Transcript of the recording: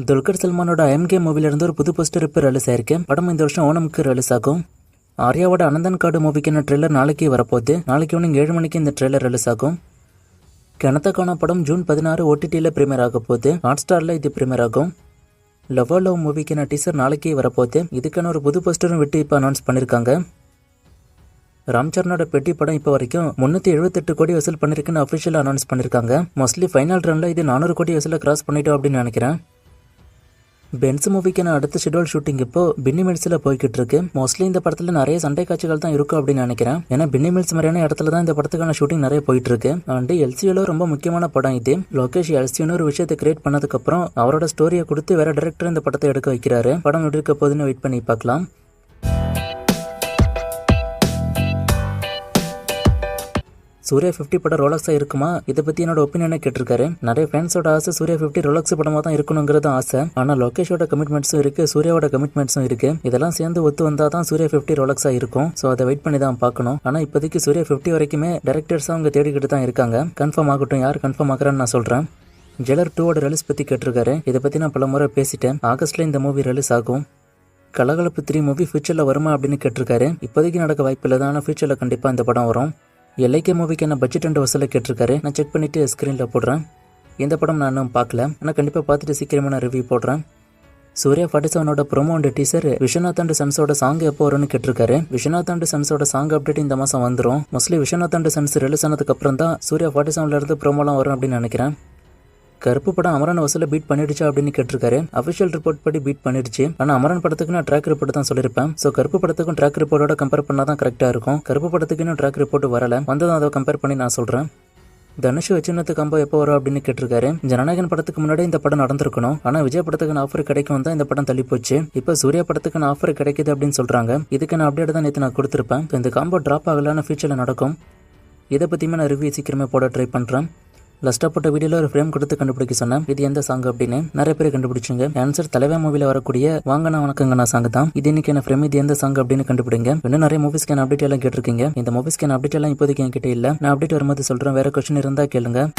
Dulquer சல்மானோட IMK மூவிலிருந்து ஒரு புது poster இப்போ ரிலீஸ் ஆயிருக்கு. படம் இந்த வருஷம் ஓணமுக்கு ரிலீஸ் ஆகும். ஆர்யாவோட அனந்தன் காடு மூவிக்கான ட்ரெய்லர் நாளைக்கு வரப்போகுது. நாளைக்கு ஈவினிங் 7 மணிக்கு இந்த ட்ரெய்லர் ரிலீஸ் ஆகும். கிணத்தக்கான படம் ஜூன் 16 ஓடிடியில் ப்ரீமியர் ஆக போகுது. ஹாட்ஸ்டாரில் இது ப்ரீமியர் ஆகும். லவ் மூவிக்கான டீசர் நாளைக்கு வரப்போகுது. இதுக்கான ஒரு புது போஸ்டரும் விட்டு இப்போ அனௌன்ஸ் பண்ணியிருக்காங்க. ராம் சரணோட பெட்டி படம் இப்போ வரைக்கும் 378 கோடி வசூல் பண்ணிருக்குன்னு அஃபிஷியலாக அனௌன்ஸ் பண்ணியிருக்காங்க. மோஸ்ட்லி ஃபைனல் ரன்ல இது 400 கோடி வசூலை கிராஸ் பண்ணிட்டோம் அப்படின்னு நினைக்கிறேன். பென்ஸ் மூவிக்கான அடுத்த ஷெட்யூல் ஷூட்டிங் இப்போ பின்னி மில்ஸில் போய்கிட்டு இருக்கு. மோஸ்ட்லி இந்த படத்தில் நிறைய சண்டை காட்சிகள் தான் இருக்கும் அப்படின்னு நினைக்கிறேன். ஏன்னா பின்னி மில்ஸ் மாதிரியான இடத்துல தான் இந்த படத்துக்கான ஷூட்டிங் நிறைய போயிட்டு இருக்கு. அண்ட் எல்சியூல ரொம்ப முக்கியமான படம் இது. லோகேஷ் எல்சியூன்னு ஒரு விஷயத்தை கிரியேட் பண்ணதுக்கு அப்புறம் அவரோட ஸ்டோரியை கொடுத்து வேற டைரக்டர் இந்த படத்தை எடுக்க வைக்கிறாரு. படம் எப்படி இருக்க போகுதுன்னு வெயிட் பண்ணி பார்க்கலாம். சூர்யா 50 படம் ரோலக்ஸா இருக்குமா, இதை பத்தி என்னோட ஒப்பீனியனை கேட்டிருக்காரு. நிறைய ஃபேன்ஸோட ஆசை சூர்யா 50 ரோலக்ஸ் படமா தான் இருக்கணுங்கிறது ஆசை. ஆனா லோகேஷோட கமிட்மெண்ட்ஸும் இருக்கு, சூர்யாவோட கமிட்மெண்ட்ஸும் இருக்கு. இதெல்லாம் சேர்ந்து ஒத்து வந்தா தான் சூர்யா 50 ரோலக்ஸா இருக்கும். ஸோ அதை வெயிட் பண்ணி தான் பார்க்கணும். ஆனா இப்போதைக்கு சூர்யா 50 வரைக்குமே டைரக்டர்ஸ் அவங்க தேடிக்கிட்டு தான் இருக்காங்க. கன்ஃபார்ம் ஆகட்டும், யார் கன்ஃபார்ம் ஆகுறான்னு நான் சொல்றேன். ஜெலர் 2 ரிலீஸ் பத்தி கேட்டிருக்காரு. இதை பத்தி நான் பல முறை பேசிட்டேன். ஆகஸ்ட்ல இந்த மூவி ரிலீஸ் ஆகும். கலகலப்பு 3 மூவி ஃபியூச்சர்ல வருமா அப்படின்னு கேட்டிருக்காரு. இப்போதைக்கு நடக்க வாய்ப்பு இல்லை தான், ஆனால் ஃபியூச்சர்ல கண்டிப்பா இந்த படம் வரும். எல்ஐகே மூவிக்கான பட்ஜெட் அண்ட் வசூலை கேட்டிருக்காரு. நான் செக் பண்ணிட்டு ஸ்க்ரீனில் போடுறேன். இந்த படம் நான் இன்னும் பார்க்கல, ஆனால் கண்டிப்பாக பார்த்துட்டு சீக்கிரமாக நான் ரிவ்யூ போடுறேன். சூர்யா 47ஓட promo and teaser Viswanath and சன்ஸோட சாங் எப்போ வரும்னு கேட்டிருக்காரு. விஸ்வநாத் அண்ட் சன்ஸோட சாங் அப்டேட் இந்த மாதம் வந்துடும். Mostly Viswanath and sons release ஆனதுக்கு அப்புறம் தான் சூர்யா 47ல இருந்து ப்ரோமோலாம் வரும் அப்படின்னு நினைக்கிறேன். கருப்பு படம் அமரன் வசூலை பீட் பண்ணிடுச்சா அப்படின்னு கேட்டிருக்காரு. அஃபிஷியல் ரிப்போர்ட் படி பீட் பண்ணிடுச்சு. ஆனால் அமரன் படத்துக்கு நான் ட்ராக் ரிப்போர்ட் தான் சொல்லியிருப்பேன். ஸோ கருப்பு படத்துக்கும் ட்ராக் ரிப்போர்ட்டோட கம்பேர் பண்ணால் தான் கரெக்டாக இருக்கும். கருப்பு படத்துக்கு இன்னும் ட்ராக் ரிப்போர்ட் வரல, வந்ததும் அதை கம்பேர் பண்ணி நான் சொல்கிறேன். தனுஷ் வச்சினத்து கம்போ எப்போ வரும் அப்படின்னு கேட்டிருக்காரு. ஜனநாயகன் படத்துக்கு முன்னாடி இந்த படம் நடந்திருக்கணும். ஆனால் விஜய் படத்துக்கு ஆஃபர் கிடைக்கும் தான் இந்த படம் தள்ளி போச்சு. இப்போ சூர்யா படத்துக்கு ஆஃபர் கிடைக்குது அப்படின்னு சொல்றாங்க. இதுக்கு நான் அப்டேட் தான் நேற்று நான் கொடுத்துருப்பேன். இந்த காம்போ ட்ராப் ஆகலான்னு ஃபியூச்சரில் நடக்கும். இதை பற்றியுமே நான் ரிவ்யூ சீக்கிரமே போட ட்ரை பண்ணுறேன். லாஸ்ட்டாக போட்ட வீடியோவில் ஒரு ஃப்ரேம் கொடுத்து கண்டுபிடிக்க சொன்னேன். இது எந்த சாங் அப்படின்னு நிறைய பேர் கண்டுபிடிச்சிங்க. ஆன்சர் தலைவா மூவியில் வரக்கூடிய வாங்கண்ணா வணக்கங்கண்ணா சாங் தான். இது இன்னைக்கான ஃப்ரேம், இது எந்த சாங் அப்படின்னு கண்டுபிடிங்க. இன்னும் நிறைய மூவிஸ்க்கான அப்டேட் எல்லாம் கேட்டிருக்கீங்க. இந்த மூவிஸ்க்கான அப்டேட் எல்லாம் இப்போதைக்கு என்கிட்ட இல்லை. நான் அப்டேட் வரும்போது சொல்கிறேன். வேற கொஸ்டின் இருந்தால் கேளுங்க.